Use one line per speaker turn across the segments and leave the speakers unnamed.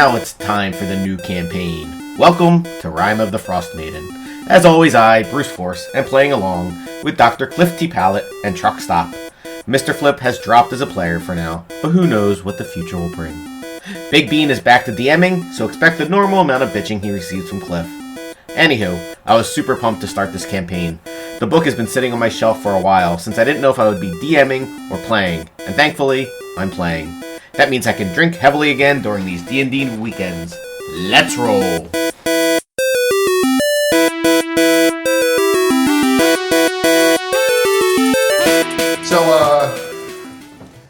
now it's time for the new campaign. Welcome to Rime of the Frostmaiden. As always, I, Bruce Force, am playing along with Dr. Cliff T. Pallet and Truck Stop. Mr. Flip has dropped as a player for now, but who knows what the future will bring. Big Bean is back to DMing, so expect the normal amount of bitching he receives from Cliff. Anywho, I was super pumped to start this campaign. The book has been sitting on my shelf for a while, since I didn't know if I would be DMing or playing, and thankfully, I'm playing. That means I can drink heavily again during these D&D weekends. Let's roll!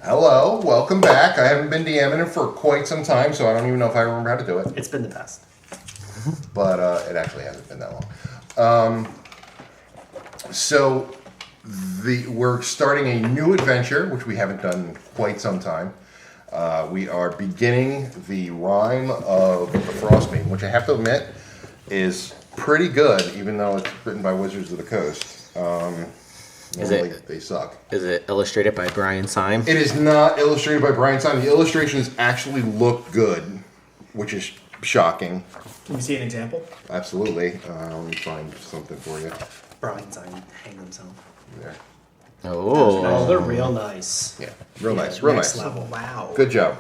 Hello, welcome back. I haven't been DMing it for quite some time, so I don't even know if I remember how to do it.
It's been the best.
But it actually hasn't been that long. We're starting a new adventure, which we haven't done in quite some time. We are beginning the Rime of the Frostmaiden, which I have to admit is pretty good, even though it's written by Wizards of the Coast. They suck.
Is it illustrated by Brian Syme?
It is not illustrated by Brian Syme. The illustrations actually look good, which is shocking.
Can we see an example?
Absolutely. Let me find something for you.
Brian Syme hanged himself.
There.
Oh, they're real nice.
Yeah, real nice, real
Next
nice.
level. Wow.
Good job.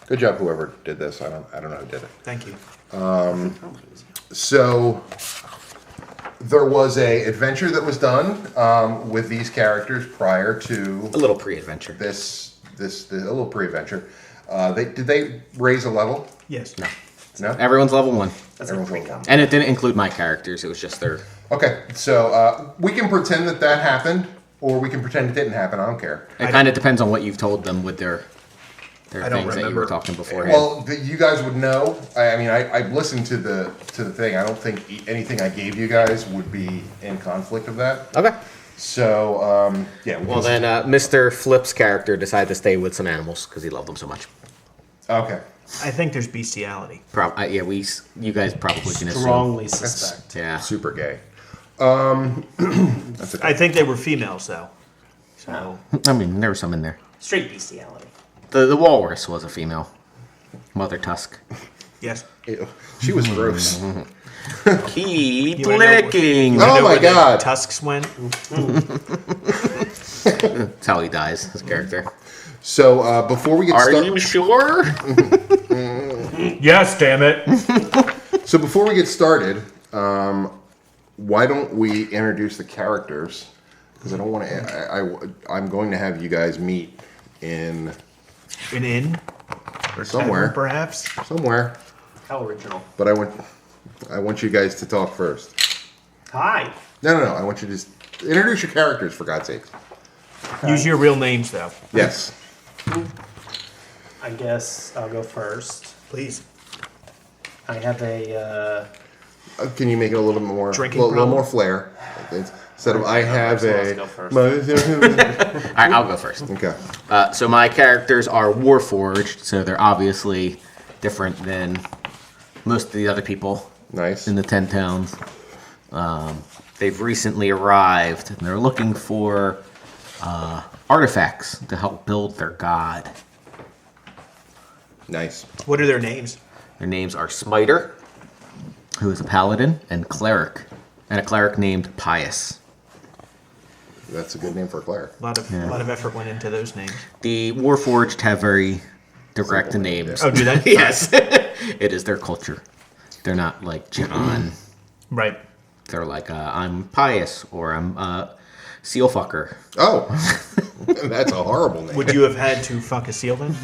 Good job, whoever did this. I don't know who did it.
Thank you.
So there was a adventure that was done with these characters prior to
A little pre-adventure.
this a little pre-adventure. Did they raise a level?
Yes.
No.
No.
Everyone's level 1.
That's
Everyone's
a
level
pre-com.
And it didn't include my characters, it was just their...
Okay, so we can pretend that happened, or we can pretend it didn't happen. I don't care.
It kind of depends on what you've told them with their
I don't
things that you
remember.
were talking beforehand.
Well, you guys would know. I listened to the thing. I don't think anything I gave you guys would be in conflict of that.
Okay.
So, yeah.
Well, then Mr. Flip's character decided to stay with some animals because he loved them so much.
Okay.
I think there's bestiality.
You guys probably can assume.
Strongly suspect.
Yeah.
Super gay. That's okay.
I think they were females, though. So
I mean, there was some in there.
straight bestiality.
The walrus was a female. Mother Tusk.
Yes.
Ew. She was gross.
Keep
You wanna know-
licking.
You wanna
Oh
know
my
where the
God.
tusks went.
That's how he dies, his character.
So before we get
Are
started,
you sure?
Yes, damn it.
so before we get started, why don't we introduce the characters? Because I don't want to. I'm going to have you guys meet in
An inn,
somewhere.
perhaps.
Somewhere.
How original.
But I want you guys to talk first.
Hi.
No. I want you to just introduce your characters, for God's sake.
Use your real names, though.
Yes.
I guess I'll go first.
Please.
I have a.
Can you make it a little bit more,
Drinking
little
problem?
more flair? Instead of I have
Let's
a.
go first.
All right, I'll go first.
Okay.
So my characters are Warforged, so they're obviously different than most of the other people
Nice.
in the 10 towns. They've recently arrived, and they're looking for artifacts to help build their god.
Nice.
What are their names?
Their names are Smiter, who is a paladin, and Cleric, and a cleric named Pious.
That's a good name for a cleric.
A lot of effort went into those names.
The Warforged have very direct
Simple name,
names.
Oh, do they?
Yes. It is their culture. They're not like John.
Right.
They're like, I'm Pious, or I'm Seal Fucker.
Oh, that's a horrible name.
Would you have had to fuck a seal then?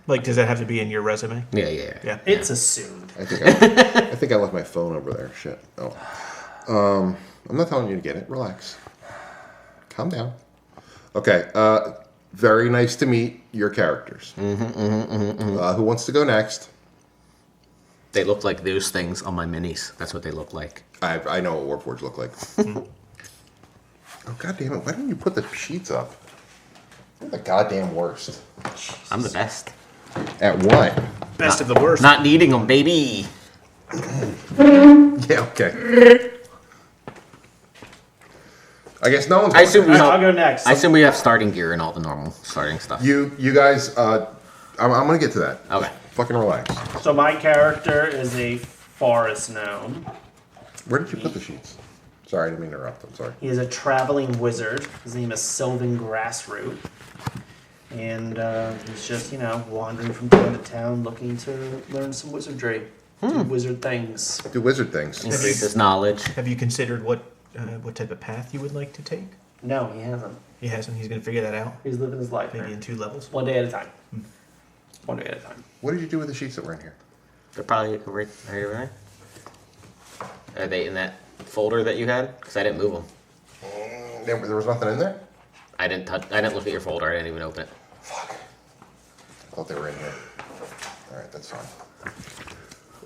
Like, does that have to be in your resume?
Yeah.
Yeah.
It's assumed.
I think I left my phone over there. Shit. Oh. I'm not telling you to get it. Relax. Calm down. Okay. Very nice to meet your characters. Who wants to go next?
They look like those things on my minis. That's what they look like.
I know what Warforged look like. Oh, God damn it. Why didn't you put the sheets up? You're the goddamn worst.
I'm the best.
At what?
Best of the worst.
Not needing them, baby.
Yeah, okay. I guess no one's.
I assume we
I'll go next.
I assume we have starting gear and all the normal starting stuff.
You guys. I'm gonna get to that.
Okay.
Fucking relax.
So my character is a forest gnome.
Where did you put the sheets? Sorry, I didn't mean to interrupt. I'm sorry.
He is a traveling wizard. His name is Sylvan Grassroot. And he's just, wandering from town to town looking to learn some wizardry. Do wizard things.
Do wizard things.
Increase his knowledge.
Have you considered what type of path you would like to take?
No, he hasn't.
He hasn't. He's going to figure that out.
He's living his life.
Maybe
man.
in 2 levels.
One day at a time. One day at a time.
What did you do with the sheets that were in here?
They're probably right over there. Are they in that folder that you had? Because I didn't move them.
There was nothing in there?
I didn't look at your folder. I didn't even open it.
Fuck. I thought they were in here. Alright, that's fine.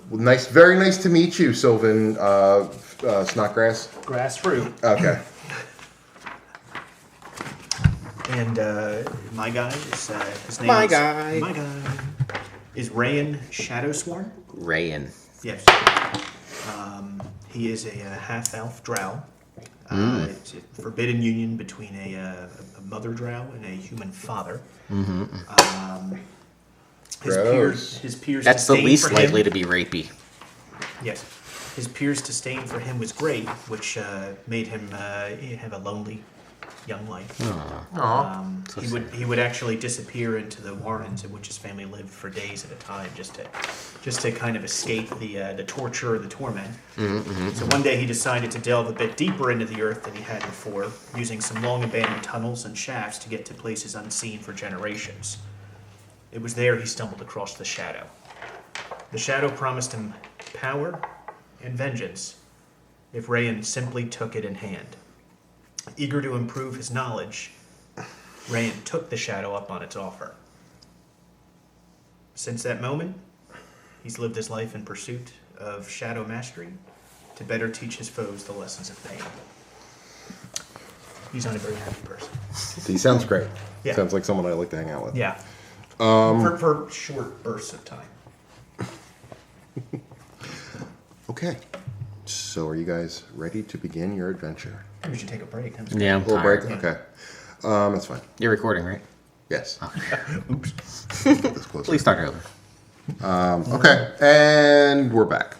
Well, very nice to meet you, Sylvan Snotgrass.
Grassroot.
Okay.
And my guy is his name.
My
is,
guy.
My guy is Rayan Shadowsworn.
Rayan.
Yes. He is a half-elf drow. It's a forbidden union between a mother drow and a human father. His peers.
That's the
disdain
least
for
likely
him.
to be rapey.
Yes. His peers' disdain for him was great, which made him have a lonely young life. He would actually disappear into the warrens in which his family lived for days at a time, just to kind of escape the torture or the torment. So one day he decided to delve a bit deeper into the earth than he had before, using some long abandoned tunnels and shafts to get to places unseen for generations. It was there he stumbled across the Shadow. The Shadow promised him power and vengeance if Rayan simply took it in hand. Eager to improve his knowledge, Rayan took the Shadow up on its offer. Since that moment, he's lived his life in pursuit of Shadow mastery to better teach his foes the lessons of pain. He's not a very happy person.
He sounds great.
Yeah.
Sounds like someone I'd like to hang out with.
Yeah. For short bursts of time.
Okay. So are you guys ready to begin your adventure?
We should take a break. Huh?
Yeah, I'm
A little break?
tired.
Okay. That's fine.
You're recording, right?
Yes.
Oops.
This closer.
Please start over.
Okay, and we're back.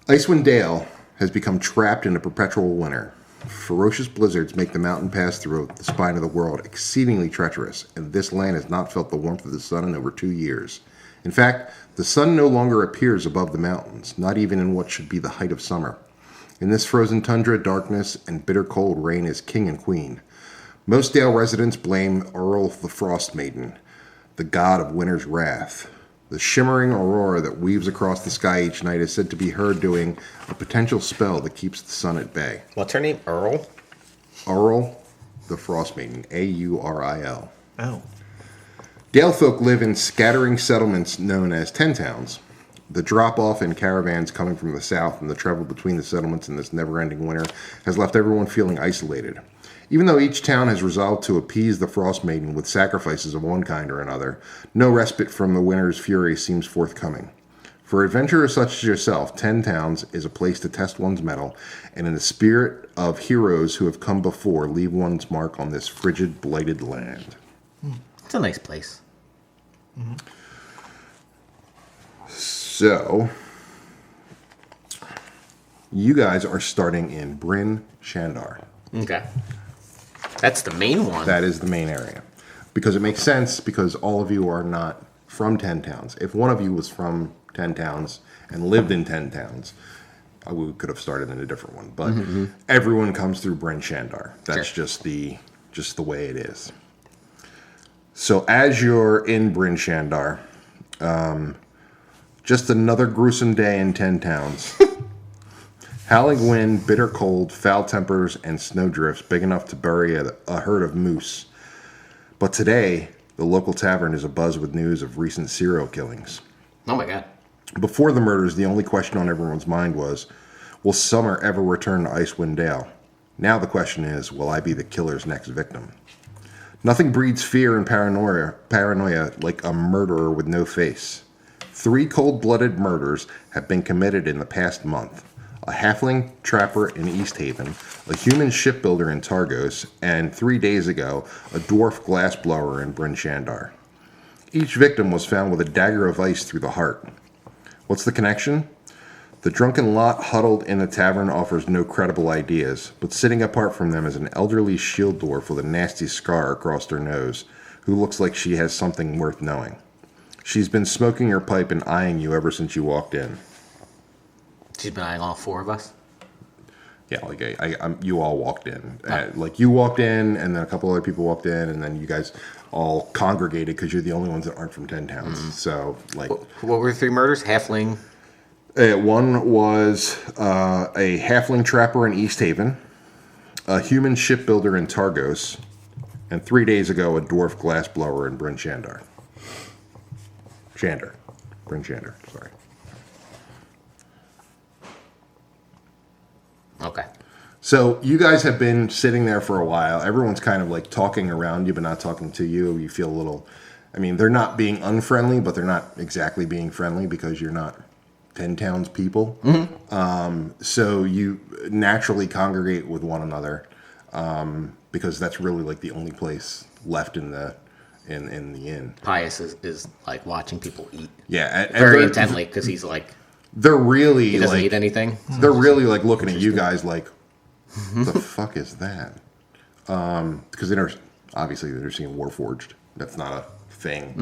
Icewind Dale has become trapped in a perpetual winter. Ferocious blizzards make the mountain pass through the spine of the world exceedingly treacherous, and this land has not felt the warmth of the sun in over 2 years. In fact, the sun no longer appears above the mountains, not even in what should be the height of summer. In this frozen tundra, darkness and bitter cold reign as king and queen. Most Dale residents blame Earl the Frostmaiden, the god of winter's wrath. The shimmering aurora that weaves across the sky each night is said to be her doing a potential spell that keeps the sun at bay.
What's her name? Earl?
Earl the Frostmaiden, Auril.
Oh.
Dale folk live in scattering settlements known as ten towns. The drop-off in caravans coming from the south and the travel between the settlements in this never-ending winter has left everyone feeling isolated. Even though each town has resolved to appease the Frostmaiden with sacrifices of one kind or another, no respite from the winter's fury seems forthcoming. For adventurers such as yourself, 10 Towns is a place to test one's mettle, and in the spirit of heroes who have come before, leave one's mark on this frigid, blighted land.
It's a nice place.
So, you guys are starting in Bryn Shandar.
Okay. That's the main one.
That is the main area. Because it makes sense, because all of you are not from 10 Towns. If one of you was from 10 Towns and lived in 10 Towns, we could have started in a different one. But everyone comes through Bryn Shandar. That's
Sure.
just the way it is. So as you're in Bryn Shandar, just another gruesome day in 10 Towns. Howling wind, bitter cold, foul tempers, and snowdrifts big enough to bury a herd of moose. But today, the local tavern is abuzz with news of recent serial killings.
Oh my god.
Before the murders, the only question on everyone's mind was, will summer ever return to Icewind Dale? Now the question is, will I be the killer's next victim? Nothing breeds fear and paranoia like a murderer with no face. 3 cold-blooded murders have been committed in the past month. a halfling trapper in East Haven, a human shipbuilder in Targos, and 3 days ago, a dwarf glassblower in Bryn Shandar. Each victim was found with a dagger of ice through the heart. What's the connection? The drunken lot huddled in the tavern offers no credible ideas, but sitting apart from them is an elderly shield dwarf with a nasty scar across her nose, who looks like she has something worth knowing. She's been smoking her pipe and eyeing you ever since you walked in.
She's been eyeing all 4 of us?
Yeah, like you all walked in. Like you walked in, and then a couple other people walked in, and then you guys all congregated because you're the only ones that aren't from 10 towns. Mm-hmm. So, like,
what were the 3 murders? Halfling.
One was a halfling trapper in East Haven, a human shipbuilder in Targos, and 3 days ago a dwarf glassblower in Bryn Shandar. Bryn Shandar. Sorry.
Okay.
So you guys have been sitting there for a while. Everyone's kind of like talking around you, but not talking to you. You feel a little, I mean, they're not being unfriendly, but they're not exactly being friendly because you're not 10 towns people. Mm-hmm. So you naturally congregate with one another because that's really like the only place left in the inn.
Pius is like watching people eat.
Yeah.
Very intently because he's like,
they're really
he doesn't
like,
eat anything.
They're really like looking at you guys like, what the fuck is that? Because obviously they're seeing Warforged. That's not a thing.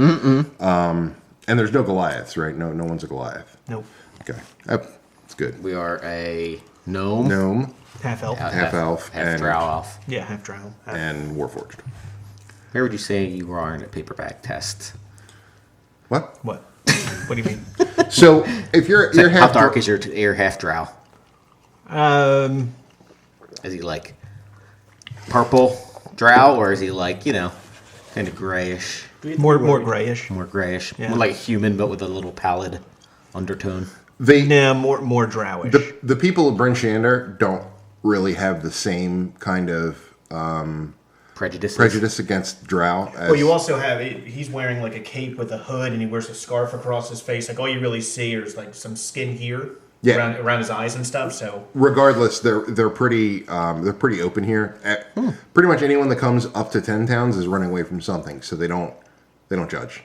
And there's no Goliaths, right? No one's a Goliath.
Nope.
Okay, that's good.
We are a gnome.
Half elf.
Half elf.
Half drow elf.
Yeah, half drow.
And Warforged.
Where would you say you are in a paperback test?
What?
What? What do you mean?
So if you're
How
half
dark is your half drow? Is he like purple drow, or is he like, kind of grayish?
More grayish.
More grayish.
Yeah.
More like human, but with a little pallid undertone.
More drowish.
The people of Bryn Shandar don't really have the same kind of prejudice against drow.
Well, you also have, he's wearing like a cape with a hood, and he wears a scarf across his face. Like all you really see is like some skin here, around his eyes and stuff. So regardless,
they're pretty open here. Pretty much anyone that comes up to 10 towns is running away from something, so they don't judge.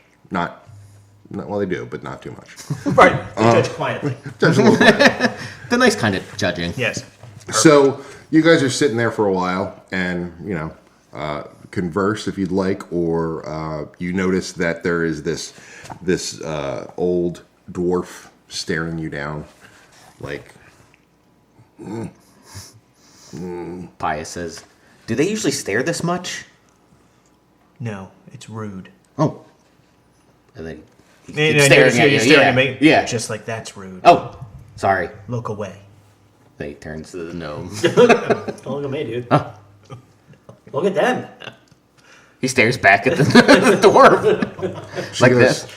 Well, they do, but not too much.
Right, they judge quietly.
Judge a little quietly.
The nice kind of judging.
Yes.
Perfect. So you guys are sitting there for a while, and converse if you'd like, or you notice that there is this old dwarf staring you down, like.
Pius says, "Do they usually stare this much?"
No, it's rude.
Oh. And then he's
staring at you. Staring at me.
Yeah.
Just like that's rude.
Oh, sorry.
Look away.
Then he turns to the gnome.
Don't look at me, dude.
Oh.
Look at them.
He stares back at the dwarf. Like
goes,
this.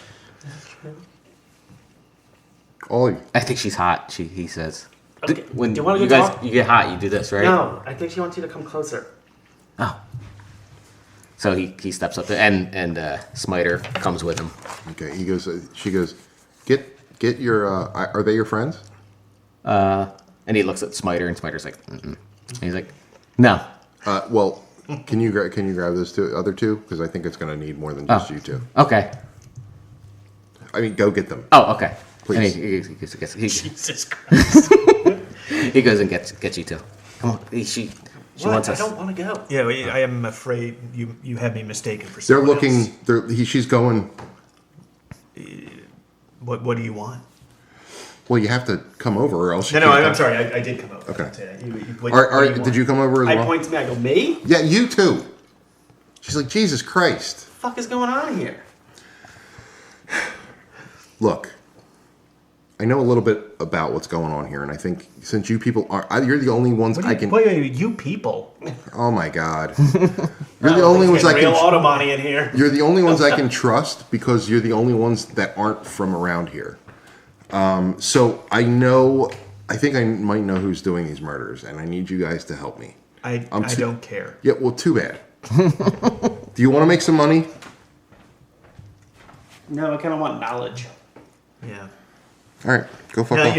Ollie.
I think she's hot, he says.
Okay.
When
do you want to
you
go
guys
talk?
you get hot, you do this, right?
No, I think she wants you to come closer.
Oh. So he steps up and Smiter comes with him.
Okay, she goes, get your, are they your friends?
And he looks at Smiter, and Smiter's like, mm-mm. And he's like, no.
Well, can you grab those other two? Because I think it's going to need more than just you two.
Okay.
I mean, go get them.
Oh, okay.
Please.
And he
Jesus Christ.
he goes and gets you two. Come on. She wants
I
us.
don't want to go.
Yeah, I am afraid you have me mistaken for
They're
someone
looking.
else.
She's going.
What do you want?
Well, you have to come over, or else.
No, I'm sorry. I did come over.
Okay.
What do you
did you come over as
I
well?
point to me. I go, me?
Yeah, you too. She's like, Jesus Christ.
What the fuck is going on here?
Look, I know a little bit about what's going on here, and I think since you people you're the only ones I can.
Wait, you people.
Oh my God. You're the only ones I can.
Real Ottomani in here.
You're the only ones I can trust because you're the only ones that aren't from around here. So I think I might know who's doing these murders, and I need you guys to help me.
I don't care.
Yeah, well, too bad. Do you want to make some money?
No, I kind of want knowledge.
Yeah.
All right, go fuck off.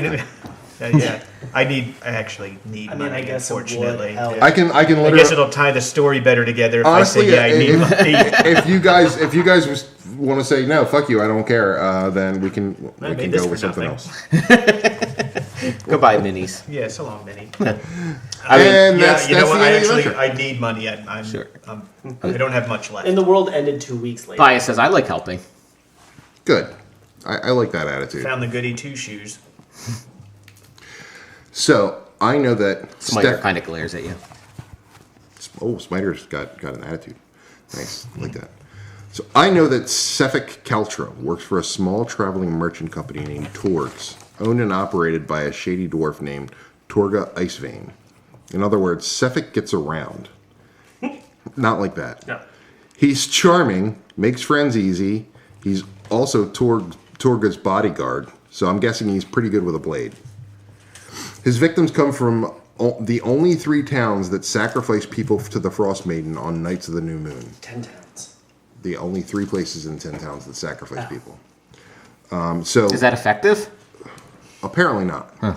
Yeah, I actually need
I mean,
money,
I guess it would
unfortunately.
help.
Yeah.
I can literally.
I guess it'll tie the story better together if
Honestly,
I say, I need money.
if you guys want to say no, fuck you, I don't care, then we can
made
go
this
with
for
something
nothing.
else.
Goodbye, minis.
Yeah, so long, Minnie.
And that's
you know
the
what?
end of the adventure.
I need money.
Sure.
I don't have much left.
And the world ended 2 weeks later.
Bias says, I like helping.
Good. I like that attitude.
Found the goody two shoes.
So I know that
Smiter kind of glares at you.
Oh, Smiter's got an attitude. Nice, I like that. So I know that Sefik Caltro works for a small traveling merchant company named Torgs, owned and operated by a shady dwarf named Torga Icevein. In other words, Sefik gets around. Not like that.
No.
He's charming, makes friends easy. He's also Torga's bodyguard, so I'm guessing he's pretty good with a blade. His victims come from the only 3 towns that sacrifice people to the Frostmaiden on nights of the new moon.
10 towns.
The only 3 places in 10 towns that sacrifice people. So
Is that effective?
apparently not.
Huh.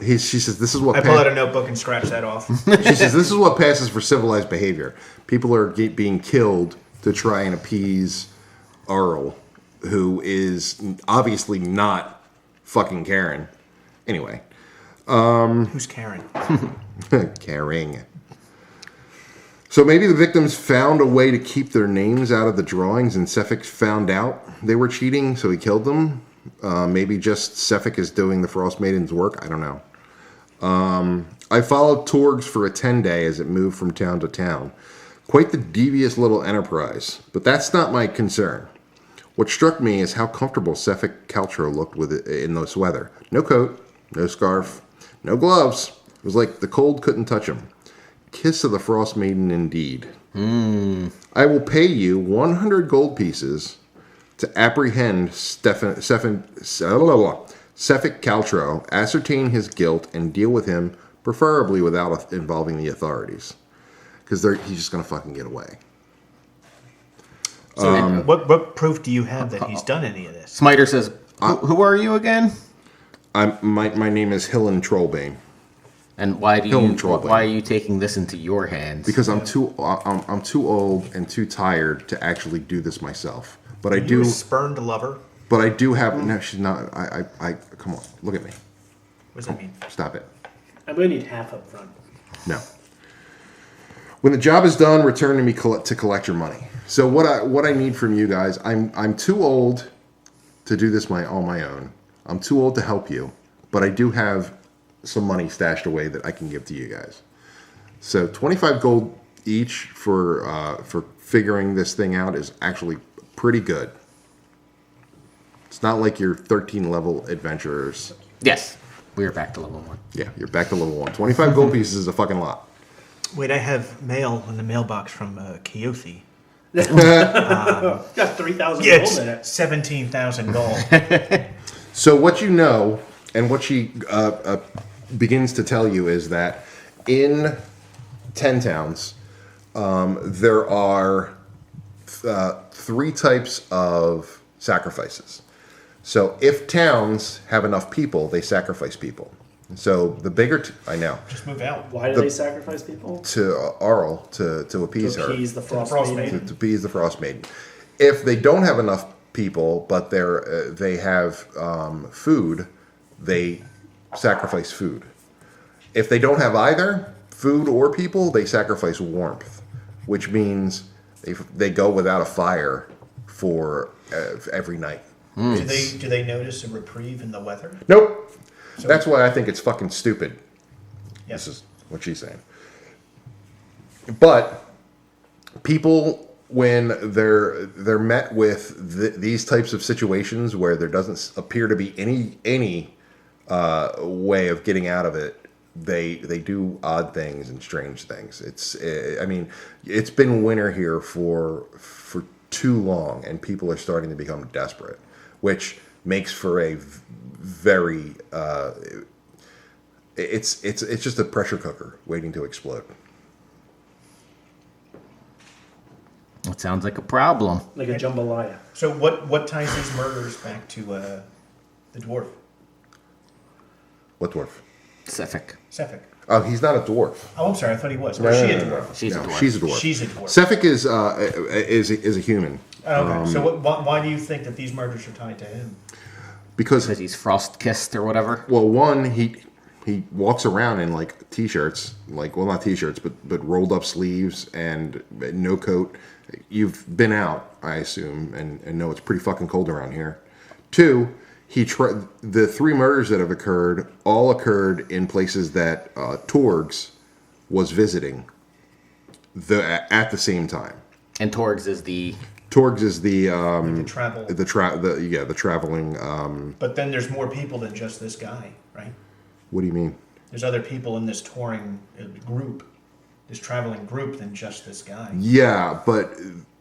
She says this is what
I pull out a notebook and scratch that off.
she says this is what passes for civilized behavior. People are being killed to try and appease Earl, who is obviously not fucking Karen. Anyway.
Who's Karen?
Caring. So maybe the victims found a way to keep their names out of the drawings and Sefik found out they were cheating, so he killed them. Maybe just Sefik is doing the Frostmaiden's work. I don't know. I followed Torgs for a 10-day as it moved from town to town. Quite the devious little enterprise, but that's not my concern. What struck me is how comfortable Sefik Caltro looked with it in this weather. No coat, no scarf, no gloves. It was like the cold couldn't touch him. Kiss of the Frostmaiden indeed. I will pay you 100 gold pieces to apprehend Sefik Caltro, ascertain his guilt, and deal with him, preferably without involving the authorities. Because he's just going to fucking get away.
So what proof do you have that he's done any of this?
Smiter says, who are you again?
My name is Hillen Trollbane.
And why are you taking this into your hands?
Because I'm too old and too tired to actually do this myself. But I do.
You a spurned lover?
But I do have. No, she's not. I come on, look at me.
What does that mean?
Stop it.
I'm going to need half up front.
No. When the job is done, return to me to collect your money. So what I need from you guys, I'm too old to do this on my own. I'm too old to help you, but I do have some money stashed away that I can give to you guys. So 25 gold each for figuring this thing out is actually pretty good. It's not like your 13 level adventurers.
Yes, we're back to level 1.
Yeah, you're back to level 1. 25 gold pieces is a fucking lot.
Wait, I have mail in the mailbox from Keothi.
Got 3,000
Yeah,
gold in it.
17,000 gold.
So what you know, and what she begins to tell you is that in 10 towns, there are 3 types of sacrifices. So if towns have enough people, they sacrifice people. So the bigger, I know,
Just move out.
Why do they sacrifice people?
to Arl to appease
To
her.
appease the
Frostmaiden.
Frostmaiden.
To appease the Frostmaiden. If they don't have enough people, but they have food, they sacrifice food. If they don't have either food or people, they sacrifice warmth, which means they go without a fire for every night.
Do they notice a reprieve in the weather?
Nope. That's why I think it's fucking stupid.
Yes.
This is what she's saying. But people, when they're met with these types of situations where there doesn't appear to be any way of getting out of it, they do odd things and strange things. It's been winter here for too long, and people are starting to become desperate, which makes for a very it's just a pressure cooker waiting to explode.
It sounds like a problem.
Like a jambalaya.
So what ties these murders back to the dwarf?
What dwarf?
Sefik.
Sefik.
Oh, he's not a dwarf.
Oh, I'm sorry. I thought he was.
No,
Or
no,
she
no,
a
no,
dwarf?
no.
She's a
No,
dwarf.
She's a dwarf.
She's a dwarf.
Sefik is a human.
Okay. So why do you think that these murders are tied to him?
Because
he's frost kissed or whatever.
well, one he walks around in like t-shirts, like well not t-shirts, but rolled up sleeves and no coat. You've been out, I assume, and know it's pretty fucking cold around here. Two, the 3 murders that have occurred all occurred in places that Torgs was visiting at the same time.
And Torgs is the
The
traveling.
But then there's more people than just this guy, right?
What do you mean?
There's other people in this touring group, this traveling group, than just this guy.
Yeah, but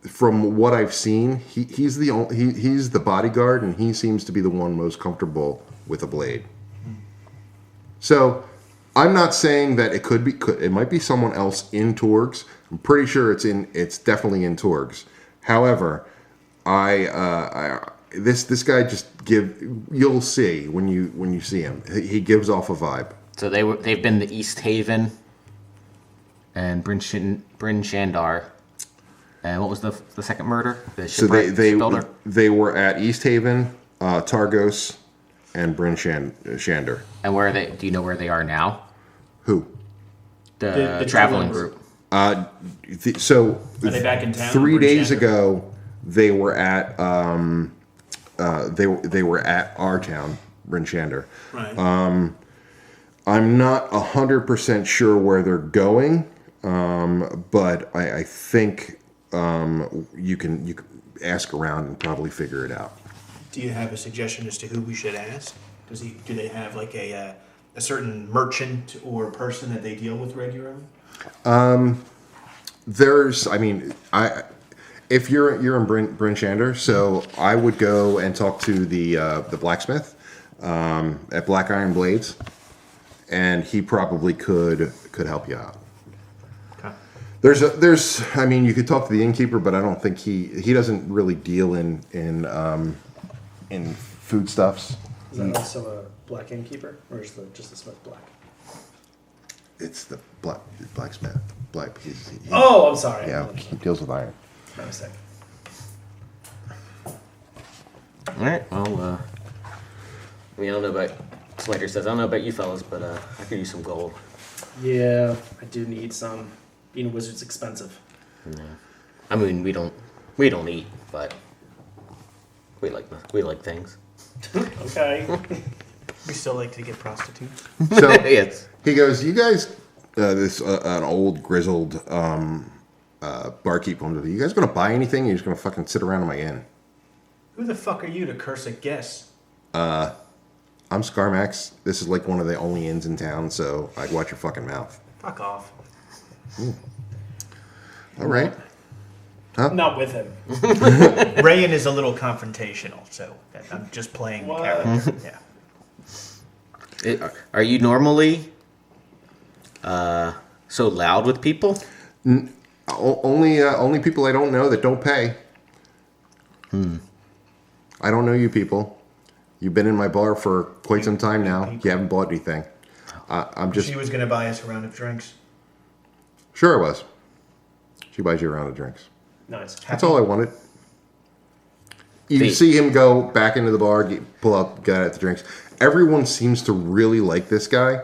from what I've seen, he's the bodyguard, and he seems to be the one most comfortable with a blade. So, I'm not saying that it might be someone else in Torgs. I'm pretty sure it's definitely in Torgs. However, this guy you'll see when you see him. He gives off a vibe.
So they've been to East Haven and Bryn Shandar. And what was the second murder? The shipwreck builder?
They were at East Haven, Targos, and Bryn Shandar.
And where are they? Do you know where they are now?
Who?
The traveling group.
So
Are they back in town?
3 days ago, they were at they were at our town, Bryn Shandar.
Right.
I'm not 100% sure where they're going, but I think you can ask around and probably figure it out.
Do you have a suggestion as to who we should ask? Do they have like a certain merchant or person that they deal with regularly?
If you're in Bryn Shandar, so I would go and talk to the blacksmith at Black Iron Blades, and he probably could help you out.
Okay.
You could talk to the innkeeper, but I don't think he doesn't really deal in foodstuffs.
Is that also a black innkeeper, or is just the smith black?
It's the blacksmith.
Oh, I'm sorry.
Yeah, he deals with iron.
My mistake.
All right. Well, I don't know about Slater says I don't know about you fellas, but I could use some gold.
Yeah, I do need some. Being a wizard's expensive.
Yeah. I mean, we don't eat, but we like things.
Okay.
We still like to get prostitutes.
So
Yes.
he goes, "You guys, an old grizzled barkeep comes up. You guys gonna buy anything? You're just gonna fucking sit around in my inn?"
Who the fuck are you to curse a guest?
I'm Scarmax. This is like one of the only inns in town, so I'd watch your fucking mouth.
Fuck off.
All right.
I'm not with him.
Rayan is a little confrontational, so I'm just playing the
What?
character. Yeah.
Are you normally so loud with people?
Only people I don't know that don't pay. I don't know you people. You've been in my bar for quite some time now. You haven't bought anything. I'm just
She was going to buy us a round of drinks.
sure I was. She buys you a round of drinks.
Nice.
That's all I wanted. You
See.
see him go back into the bar, pull out, get out the drinks. Everyone seems to really like this guy.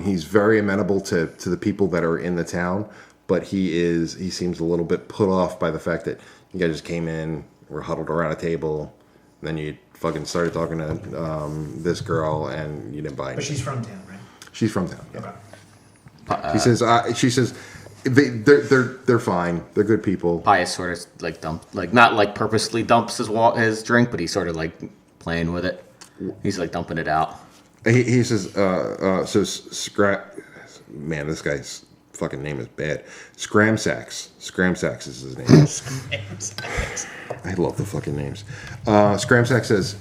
He's very amenable to the people that are in the town, but he seems a little bit put off by the fact that you guys just came in, were huddled around a table, and then you fucking started talking to this girl, and you didn't buy anything.
But she's from town, right?
She's from town. Yeah.
Okay.
She says they're fine. They're good people.
Pius sort of like not like purposely dumps his drink, but he's sort of like playing with it. He's like dumping it out.
He says, man, this guy's fucking name is bad. Scramsax. Scramsax is his name. I love the fucking names. Scramsax says,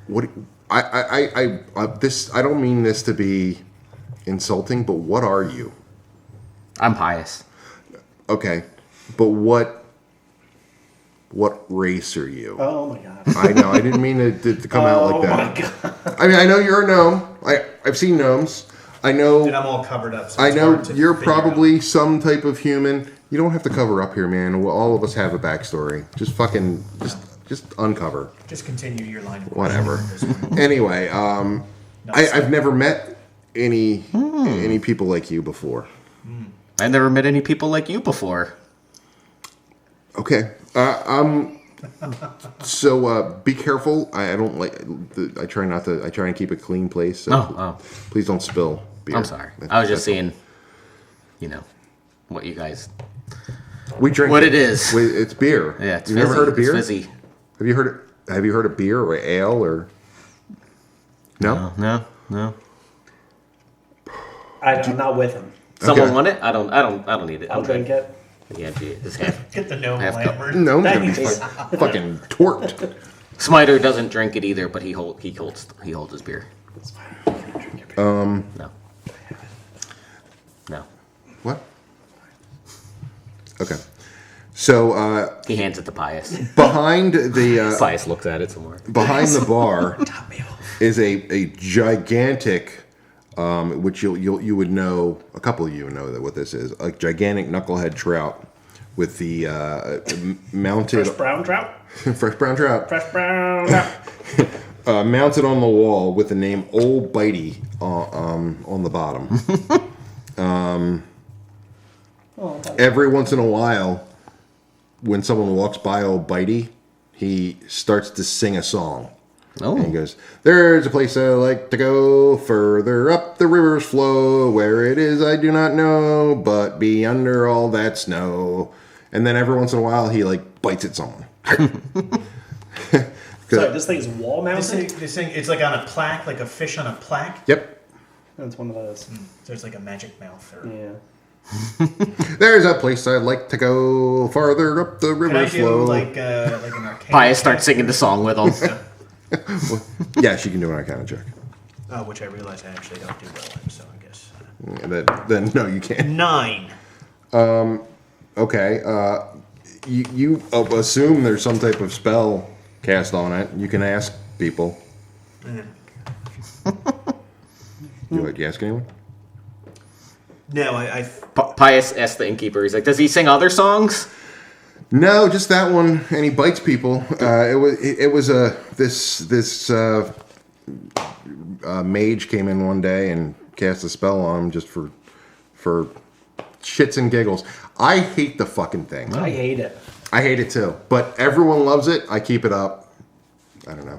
"What? I don't mean this to be insulting, but what are you?"
I'm Pius.
Okay, but what what race are you?
Oh my god.
I know, I didn't mean to come out like that.
Oh my god.
I mean, I know you're a gnome. I've seen gnomes. I know.
And I'm all covered up. So
I
it's
know
hard to
you're
figure
probably some type of human. You don't have to cover up here, man. All of us have a backstory. Just uncover.
out. Just continue your line of
Whatever.
questioning.
Anyway, I've never met any people like you before.
I've never met any people like you before.
Okay. So be careful. I don't like. I try not to. I try and keep a clean place. So please don't spill beer.
I'm sorry. I was just seeing, what you guys.
We drink
what it is.
It's beer.
Yeah, it's
you
fizzy.
never heard of beer?
It's fizzy.
Have you heard of beer or ale or? No.
No.
I'm not with him.
Someone
Okay.
want it? I don't need it.
I'll drink it.
Yeah, just half.
Get the gnome
Half cup.
lantern.
No, I'm gonna be
Thanks.
fucking torqued.
Smiter doesn't drink it either, but he holds his beer.
It's fine. You can drink your beer.
No. No.
What? Okay. So
He hands it to Pius.
behind the
Pius looks at it some more.
behind the bar is a gigantic, which you would know. A couple of you would know that what this is. A gigantic knucklehead trout with the mounted
Fresh brown trout.
fresh brown trout
Fresh brown trout.
mounted on the wall with the name Old Bitey on the bottom. Every once in a while, when someone walks by Old Bitey, he starts to sing a song.
Oh.
And he goes, "There's a place I like to go, further up the river's flow. Where it is I do not know, but be under all that snow." And then every once in a while, he like bites at someone.
Sorry, this thing is wall mounted?
This thing, it's like on a plaque, like a fish on a plaque.
Yep.
That's one of those.
So it's like a magic mouth. Or...
Yeah.
There's a place I'd like to go, farther up the
Can I
river's
do
flow.
like an arcane?
Pius starts singing the song with him.
Yes, you can do an Arcana check.
Which I realize I actually don't do well in, so I guess.
Then no, you can't.
9.
Okay. You assume there's some type of spell cast on it. You can ask people. You ask anyone?
No, I
Pius asks the innkeeper. He's like, "Does he sing other songs?"
No, just that one, and he bites people. It was this mage came in one day and cast a spell on him just for shits and giggles. I hate the fucking thing.
I hate it.
I hate it too, but everyone loves it. I keep it up. I don't know.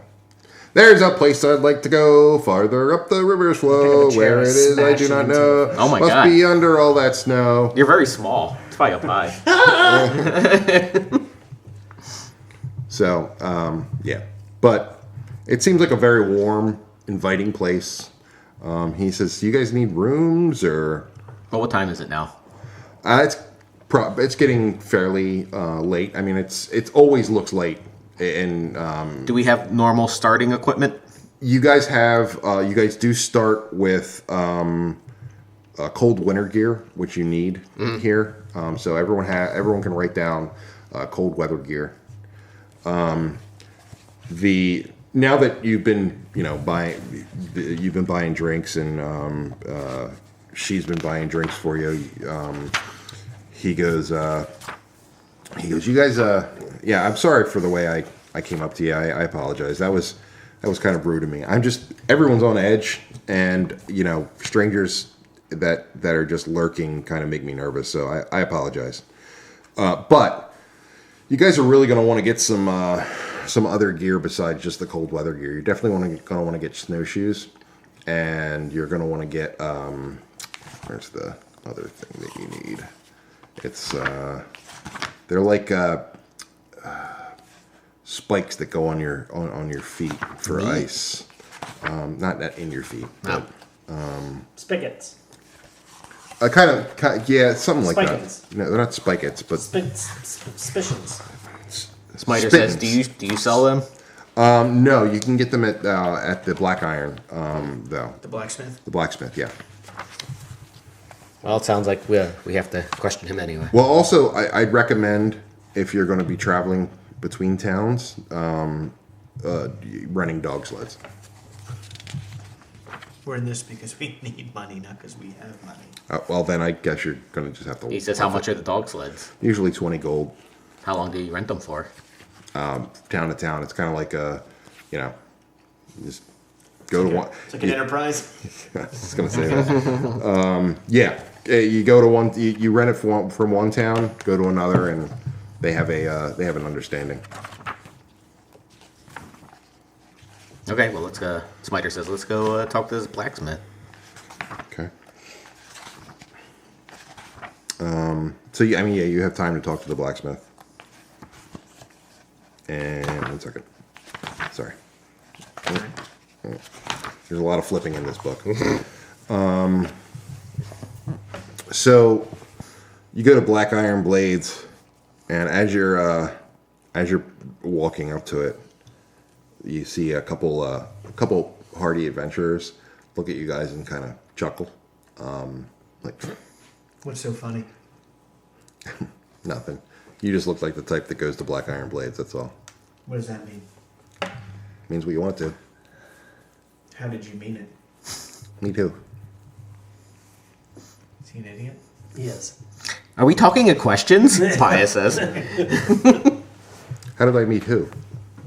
There's a place I'd like to go, farther up the river's flow. Where it is I do not know.
Oh my
Must
God.
be under all that snow.
You're very small. It's probably up high.
So, yeah. But it seems like a very warm, inviting place. He says, "You guys need rooms or?"
Well, what time is it now?
It's getting fairly late. I mean, it always looks late. And
Do we have normal starting equipment?
you guys do start with cold winter gear, which you need here. So everyone can write down cold weather gear. Now that you've been buying drinks and she's been buying drinks for you. He goes, you guys, yeah, I'm sorry for the way I came up to you. I apologize. That was kind of rude of me. Everyone's on edge, and strangers that are just lurking kind of make me nervous. So I apologize. But you guys are really going to want to get some other gear besides just the cold weather gear. You're definitely going to want to get snowshoes, and you're going to want to get where's the other thing that you need? It's they're like spikes that go on your feet for ice. Not in your feet.
No.
Spigots.
Kind of, yeah, something like
Spikets.
that. No, they're not spigots, but
Suspicions.
Smiter
Spittins.
says, "Do you sell them?"
no, you can get them at the Black Iron, though.
the blacksmith.
The blacksmith, yeah.
Well, it sounds like we have to question him anyway.
Well, also, I'd recommend if you're going to be traveling between towns, renting dog sleds.
We're in this because we need money, not because we have money.
Well, then I guess you're going to just have to...
He says, how much are the dog sleds?
Usually 20 gold.
How long do you rent them for?
Town to town. It's kind of like just go to one...
It's like an enterprise.
I was going to say that. You go to one... You rent it from one town, go to another, and they have an understanding.
Okay, well, let's go. Smiter says, let's go talk to this blacksmith.
Okay. You have time to talk to the blacksmith. And 1 second. Sorry. There's a lot of flipping in this book. So you go to Black Iron Blades, and as you're walking up to it, you see a couple hardy adventurers look at you guys and kind of chuckle, like,
What's so funny?
nothing. You just look like the type that goes to Black Iron Blades. That's all.
What does that mean?
Means what you want to.
How did you mean it?
Me too.
Is he an idiot?
Yes.
Are we talking in questions? Pius says.
How did I meet who?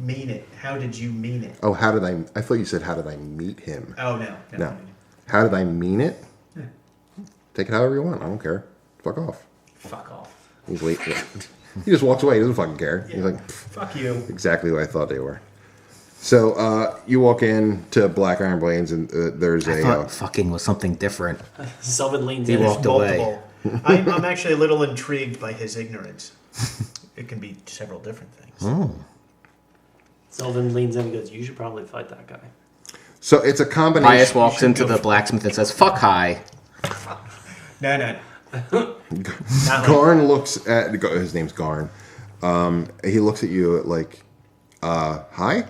Mean it. How did you mean it?
Oh, how did I thought you said how did I meet him?
Oh, no.
No. How did I mean it?
Yeah.
Take it however you want. I don't care. Fuck off.
Fuck off.
He's late. He just walks away. He doesn't fucking care.
Yeah.
He's like,
Fuck you.
exactly what I thought they were. So you walk in to Black Iron Blades, and there's
I thought fucking was something different.
Selvin leans
He
in.
walked away.
Multiple. I'm actually a little intrigued by his ignorance. It can be several different things.
Selvin leans in and goes, "You should probably fight that guy."
So it's a combination.
Pius walks into the blacksmith and says, fuck hi.
No.
Garn looks at his name's Garn. He looks at you like, hi.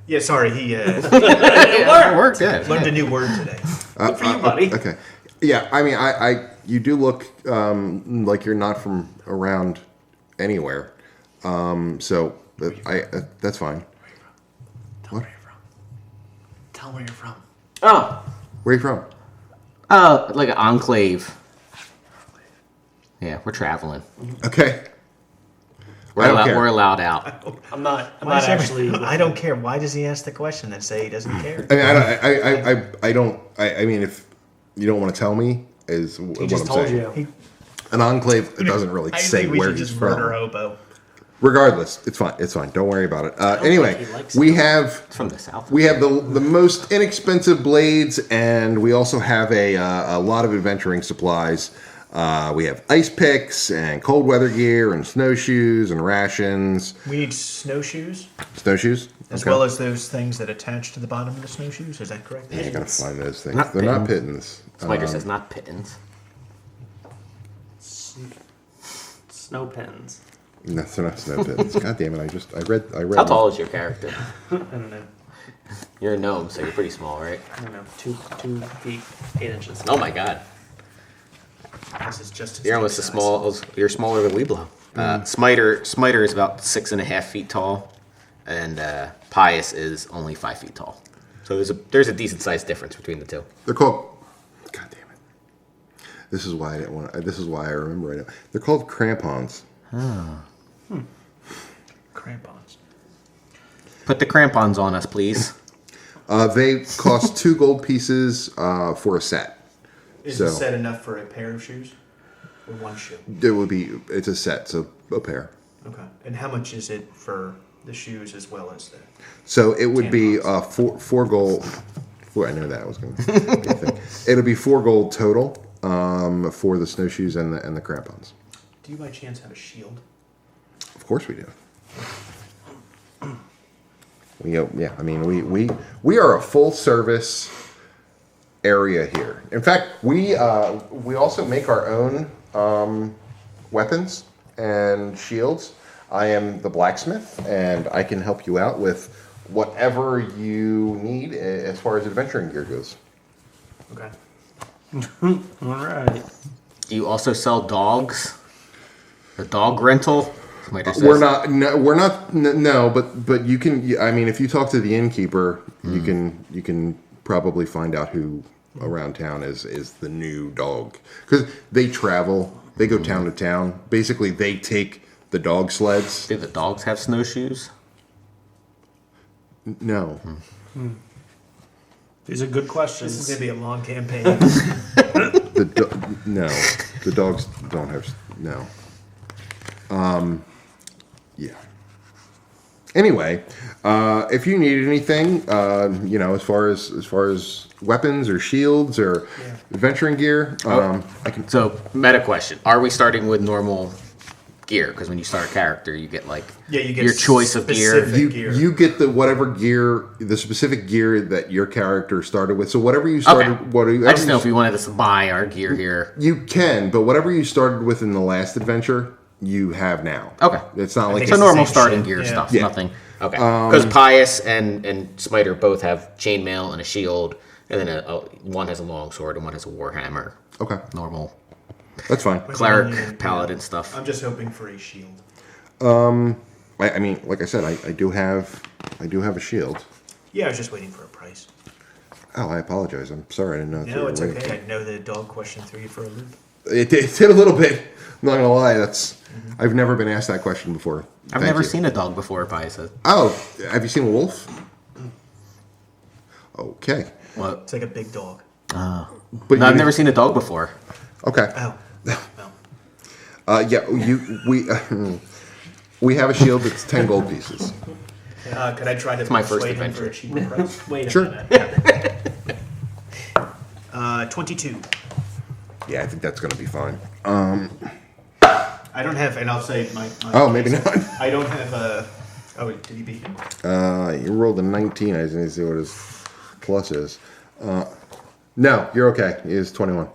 Yeah, sorry. He
It worked, yeah.
learned a new word today.
Good for you, buddy.
Okay. Yeah, I mean, I you do look like you're not from around anywhere. So that's fine.
Tell where you're from. Tell where you're from.
Oh.
Where are you from?
Like an enclave. Yeah, we're traveling.
Okay.
We're
don't care.
allowed out.
I'm not
Why does
actually.
I don't care. Why does he ask the question and say he doesn't care?
I don't. I mean, if you don't want to tell me, is
He
what
just
I'm
told
saying.
you.
An enclave, it doesn't really
I
say
think we
where
should
he's
just
from.
murder Hobo.
Regardless, it's fine. It's fine. Don't worry about it.
think
Anyway,
he likes
we
it.
have
From the south.
we have the most inexpensive blades, and we also have a lot of adventuring supplies. We have ice picks and cold weather gear and snowshoes and rations.
We need snowshoes,
Snowshoes,
as
Okay.
well as those things that attach to the bottom of the snowshoes. Is that correct?
I gotta find those things.
Not
They're not
pittance.
pittance.
Spider says not pittance.
Snow pins.
No, they're not snow pittance. God damn it! I read.
How tall is your character?
I don't know.
You're a gnome, so you're pretty small, right?
I don't know. 2 feet 8 inches.
Oh my god.
This is just.
You're almost as small. You're smaller than Weeblo. Smiter is about 6.5 feet tall, and Pius is only 5 feet tall. So there's a decent sized difference between the two.
They're called. God damn it! This is why I didn't want. This is why I remember it. They're called crampons.
Crampons.
Put the crampons on us, please.
They cost 2 gold pieces for a set.
Is
So-
the set enough for a pair of shoes, or one shoe?
It would be. It's a set, so a pair.
Okay. And how much is it for the shoes as well as the?
So it would be
Tampons.
four gold. I knew that was going to be a thing. It'll be 4 gold total for the snowshoes and the crampons.
Do you by chance have a shield?
Of course we do. Yeah, I mean we are a full service area here. In fact, we also make our own weapons and shields. I am the blacksmith, and I can help you out with whatever you need as far as adventuring gear goes.
Okay.
All right.
Do you also sell dogs? A dog rental? Smiter says.
No, but you can. I mean, if you talk to the innkeeper, you can probably find out who around town is the new dog, because they travel. They go town to town. Basically, they take the dog sleds.
Do the dogs have snowshoes?
No.
These are good questions.
This is gonna be a long campaign.
No, the dogs don't have no. Yeah. Anyway, if you need anything, as far as weapons or shields or adventuring gear, I can.
So, meta question: are we starting with normal gear? Because when you start a character, you get
you get
your choice of gear.
specific gear.
You get the specific gear that your character started with. So whatever you started,
I just know if we wanted us to buy our gear here.
You can, but whatever you started with in the last adventure, you have now.
Okay.
It's not like
think
So
it's the
normal
same
starting
shit.
gear
Yeah.
stuff.
Yeah.
Nothing. Okay. Because Pius and Smiter both have chainmail and a shield, and then one has a longsword and one has a warhammer.
Okay,
Normal
that's fine.
cleric, paladin stuff.
I'm just hoping for a shield.
I mean, like I said, I do have a shield.
Yeah, I was just waiting for a price.
Oh, I apologize. I'm sorry. I didn't know. that's
No,
what
it's
you were waiting
okay. I know the dog question threw you for a loop.
for. It did a little bit. I'm not gonna lie. I've never been asked that question before.
I've never seen a dog before, Pius says.
Oh, have you seen a wolf? Okay,
What?
It's like a big dog.
but
No, I've
you-
never seen a dog before.
Okay.
Oh. No.
Yeah, we have a shield that's 10 gold pieces.
Could I try to
my first
persuade him for a
adventure.
cheaper price?
Wait a
Sure.
minute.
22.
Yeah, I think that's gonna be fine.
I don't have, and I'll say my
Oh, maybe not.
I don't have a. Oh, wait, did he beat him?
You rolled a 19. I just need to see what his plus is. No, you're okay. It is 21.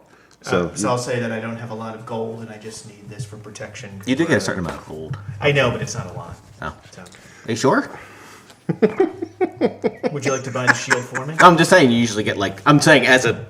So
So I'll say that I don't have a lot of gold, and I just need this for protection.
You do get a certain amount of gold.
I know, but it's not a lot.
Oh.
So,
Are you sure?
would you like to buy the shield for me?
I'm just saying you usually get I'm saying as a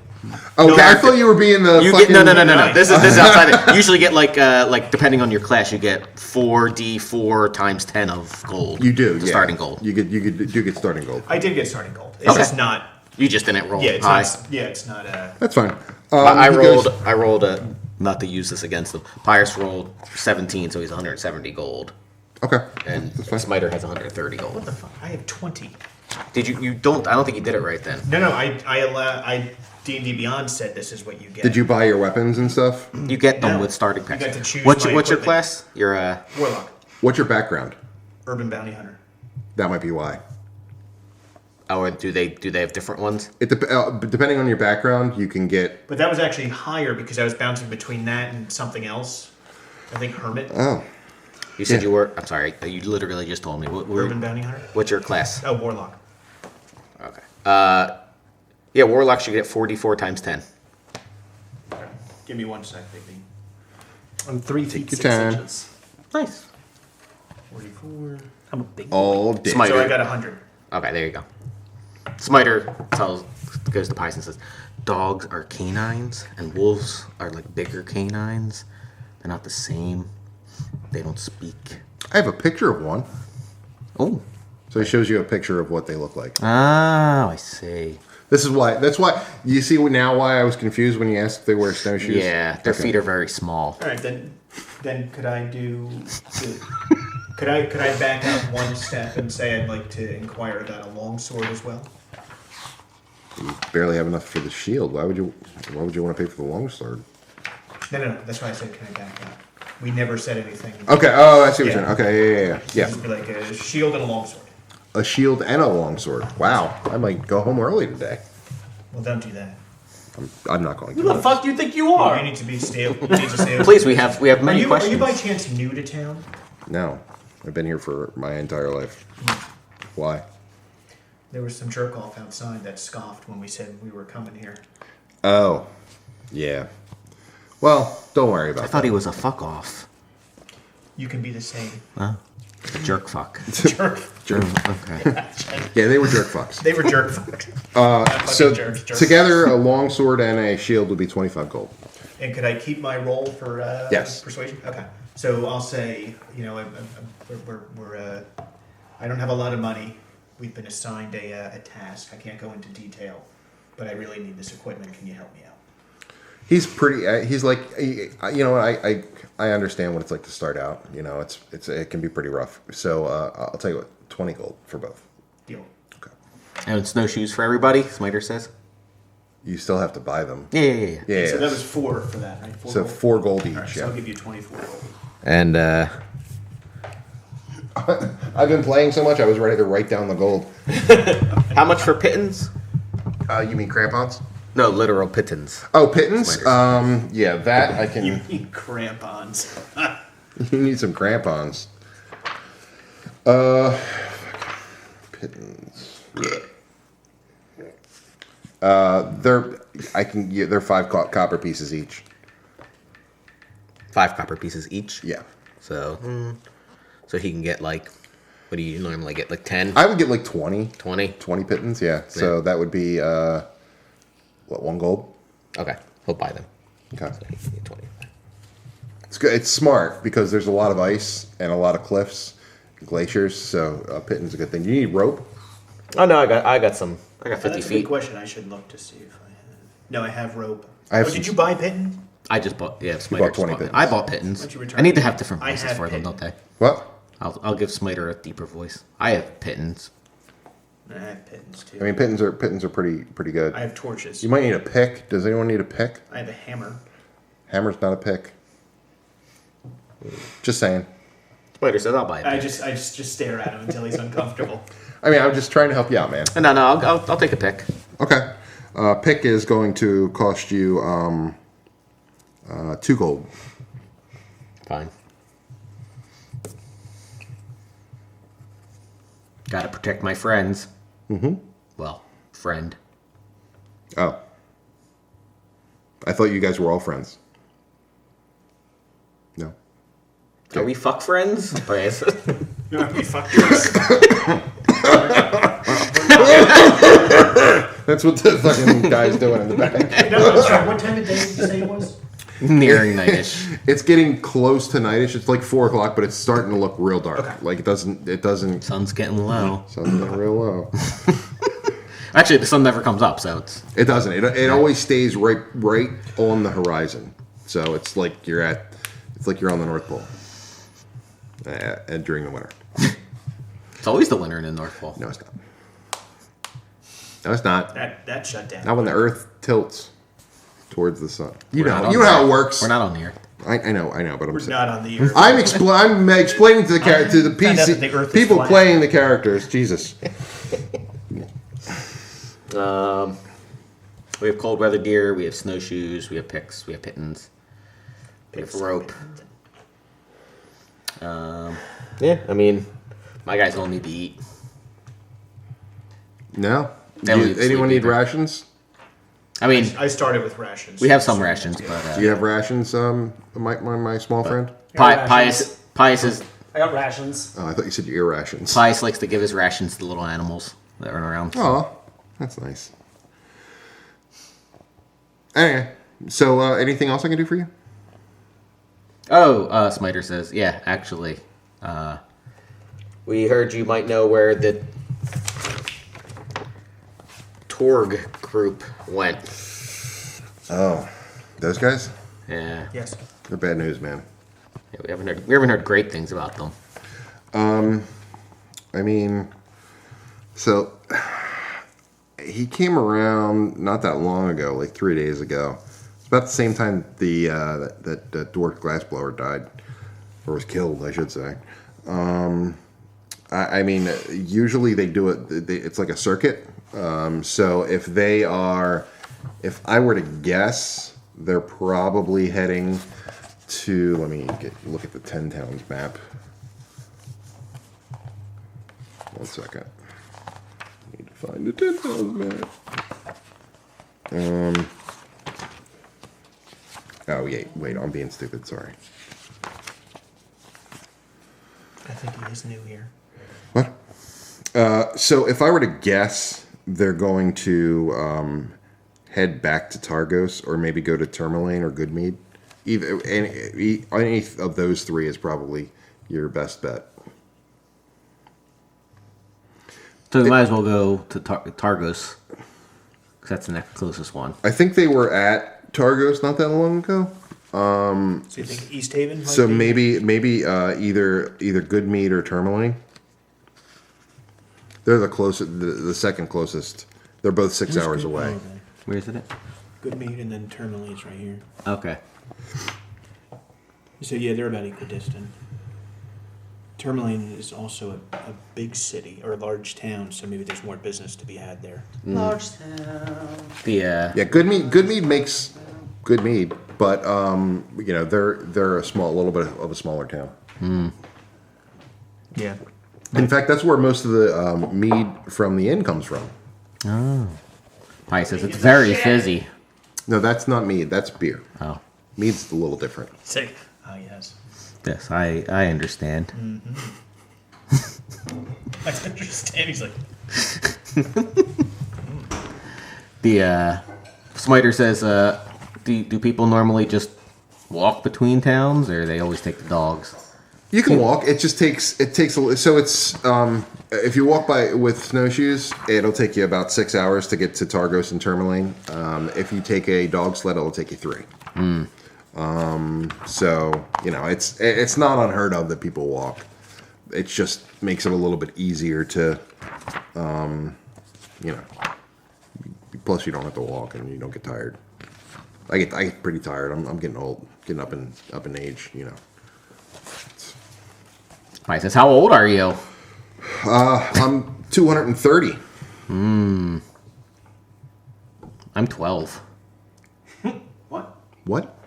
okay, I thought you were being the
you
fucking.
get no. This is outside it. You usually get like depending on your class, you get 4d4 times 10 of gold.
You do.
The
Yeah.
starting gold.
You get starting gold.
I did get starting gold. It's
Okay.
just not.
You just didn't roll
Yeah, it's
high.
not. Yeah, it's not.
That's fine.
I
he
rolled.
goes-
I rolled a. Not to use this against him. Pius rolled 17, so he's 170 gold,
Okay.
and
That's fine.
Smiter has 130
What
gold.
the fuck? I have 20.
Did you? You don't. I don't think you did it right then.
No. I D&D Beyond said this is what you get.
Did you buy your weapons and stuff?
You get them
No.
with starting
You
packs.
got to choose
What's
my
your
equipment.
class? You're a.
Warlock,
What's your background?
Urban Bounty Hunter.
That might be why.
Or do they have different ones?
Depending on your background, you can get.
But that was actually higher because I was bouncing between that and something else. I think Hermit.
Oh,
You said
Yeah.
you were. I'm sorry. You literally just told me.
Urban Bounty Hunter.
What's your class?
Oh, Warlock.
Okay. Yeah, Warlock should get 44 times 10.
Give me 1 sec, baby.
I'm 3 feet
your
6
time.
inches.
Nice.
44.
I'm a big.
all day.
Smite.
So I got 100.
Okay, there you go. Smiter goes to Pius and says, dogs are canines and wolves are like bigger canines. They're not the same. They don't speak.
I have a picture of one.
Oh.
So he shows you a picture of what they look like.
Oh, I see.
This is why. That's why you see now why I was confused when you asked if they wear snowshoes.
Yeah, their
Okay.
feet are very small.
All right, then could I do? Could I back up 1 step and say I'd like to inquire about a longsword as well?
You barely have enough for the shield. Why would you want to pay for the longsword?
No. That's why I said can I back up. We never said anything.
Okay. Oh, I see what you're
Yeah.
saying. Okay. Yeah.
Just be like a shield and a longsword.
A shield and a longsword. Wow. I might go home early today.
Well, don't do that.
I'm not going
Who
to.
the fuck do you think you
You
are?
need to be stable. You need to stay.
Please, we have
Are
many
you
questions.
by chance new to town?
No. I've been here for my entire life. Why?
There was some jerk off outside that scoffed when we said we were coming here.
Oh. Yeah. Well, don't worry about
I thought
that.
he was a fuck off.
You can be the same.
Huh? Jerk fuck.
Jerk.
Okay.
Yeah, they were jerk fucks.
They were jerk fucked.
So
jerk
together, a long sword and a shield would be 25 gold.
And could I keep my roll for
Yes.
persuasion? Okay. So I'll say, I don't have a lot of money. We've been assigned a task. I can't go into detail, but I really need this equipment. Can you help me out?
He's pretty. He's like, I understand what it's like to start out. It can be pretty rough. So I'll tell you what, 20 gold for both.
Deal.
Okay.
And snowshoes for everybody, Smiter says.
You still have to buy them.
Yeah.
Yeah.
So that was 4 for that, right?
So 4 gold each.
All right, so I'll give you 24 gold.
And
I've been playing so much, I was ready to write down the gold.
how much for pittance?
You mean crampons?
No, literal pittance.
Oh, pittance? Yeah, that I can.
You need crampons.
You need some crampons. Pittance. They're 5 copper pieces each.
5 copper pieces each?
Yeah.
So he can get like, what do you normally get, like 10?
I would get like 20.
20?
20 pittance, yeah. So that would be, 1 gold?
Okay, he'll buy them.
Okay.
So he can get 20.
It's good. It's smart because there's a lot of ice and a lot of cliffs, glaciers, so pittance is a good thing. Do you need rope?
Oh no, I got some. I got 50
That's a
feet.
good question. I should look to see if I have. No, I have rope.
I have
Did you buy Pitten?
I just bought, yeah, Smiter
bought
just
20
bought
pittance.
I bought pittance.
Why don't you return
I need to
it?
have different
I
voices
have
for them,
pittance.
don't they?
What?
I'll give Smiter a deeper voice. I have pittance.
I have Pittons too.
I mean, pittance are pretty good.
I have torches.
You might need a pick. Does anyone need a pick?
I have a hammer.
Hammer's not a pick. Just saying.
Smiter says I'll buy it.
I just stare at him until he's uncomfortable.
I mean, I'm just trying to help you out, man.
No, I'll take a pick.
Okay. Pick is going to cost you 2 gold.
Fine. Gotta protect my friends.
Mm-hmm.
Well, friend.
Oh. I thought you guys were all friends. No.
Are we fuck friends? Yes.
You want to be fuckers?
That's what the fucking guy's doing in the back.
No, I'm sorry. What time of day did you say it was?
Nearing nightish.
It's getting close to nightish. It's like 4 o'clock, but it's starting to look real dark.
Okay.
Like it doesn't.
Sun's getting low.
Sun's getting real low.
Actually, the sun never comes up, so it's...
It doesn't. It always stays right on the horizon. So it's like you're on the North Pole. And during the winter.
It's always the winter in the North Pole.
No, it's not. No, it's not.
That shut down.
Not when the Earth tilts towards the sun. You
We're not
know
on
how
the
it
Earth.
works.
We're not on the Earth.
I know, but I'm
We're
saying.
not on the earth.
I'm explaining to the to the
Found out that the
PC
Earth is
people
flat.
playing the characters. Jesus.
We have cold weather gear, we have snowshoes, we have picks, we have pittons, we have rope. Yeah, I mean, my guys all need to eat.
No.
They don't need to
Anyone
sleep
need
either.
rations?
I mean,
I started with rations.
we have some rations, but
Do you have rations, my small friend?
Pius is
I got rations.
Oh, I thought you said your ear rations.
Pius likes to give his rations to little animals that run around.
Oh, that's nice. Anyway, so anything else I can do for you?
Oh, Smiter says, yeah, actually, we heard you might know where the Torg group went.
Oh, those guys?
Yeah,
Yes.
They're bad news, man.
yeah, we haven't heard great things about them.
I mean, so he came around not that long ago, like 3 days ago. It's about the same time that dwarf glassblower died, or was killed, I should say. I mean, usually they do it. It's like a circuit. So if I were to guess, they're probably heading to. Let me look at the 10 towns map. 1 second. I need to find the 10 towns map. Oh, yeah, wait, I'm being stupid, sorry.
I think he is new here.
What? So if I were to guess, they're going to head back to Targos, or maybe go to Tourmaline or Goodmead. Either any of those three is probably your best bet.
So we might as well go to Targos, because that's the next closest one.
I think they were at Targos not that long ago.
So you think East Haven? Might
So
be?
maybe either Goodmead or Tourmaline. They're the closest, the second closest. They're both 6 hours away.
Okay.
Where is it at?
Goodmead and then Tourmaline's right here.
Okay.
So yeah, they're about equidistant. Tourmaline is also a big city or a large town, so maybe there's more business to be had there.
Large town.
Yeah, Goodmead makes good mead, but they're a little bit of a smaller town.
Yeah.
In fact, that's where most of the mead from the inn comes from.
Oh. Pi says it's very fizzy.
No, that's not mead. That's beer.
Oh.
Mead's a little different.
Say, oh yes.
Yes, I understand.
I understand. He's like,
The Smiter says, do people normally just walk between towns, or they always take the dogs?
You can walk. It takes so it's if you walk by with snowshoes, it'll take you about 6 hours to get to Targos and Tourmaline. If you take a dog sled, it'll take you 3. So it's not unheard of that people walk. It just makes it a little bit easier to, Plus, you don't have to walk and you don't get tired. I get pretty tired. I'm getting old, getting up in age.
Pi says, how old are you?
I'm 230.
I'm 12.
What?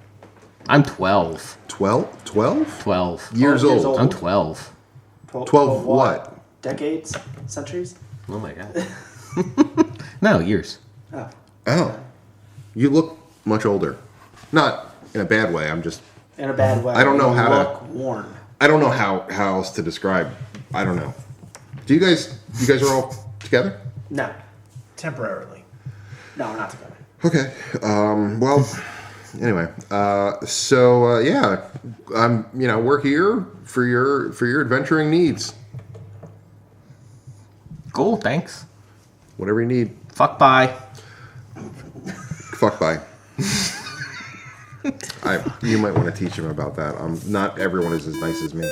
I'm 12.
12? 12?
12.
Years
12 years
old.
old.
I'm 12.
12 what?
Decades? Centuries?
Oh my god. No, years.
Oh.
Oh. You look much older. Not in a bad way. I'm just.
In a bad way.
I don't know
You
how to-
look worn.
I don't know how else to describe. I don't know. Do you guys are all together?
No.
temporarily.
No, we're not together.
Okay. Well. Anyway. Yeah. We're here for your adventuring needs.
Cool, thanks.
Whatever you need.
Fuck bye.
Fuck bye. You might want to teach him about that. Not everyone is as nice as me.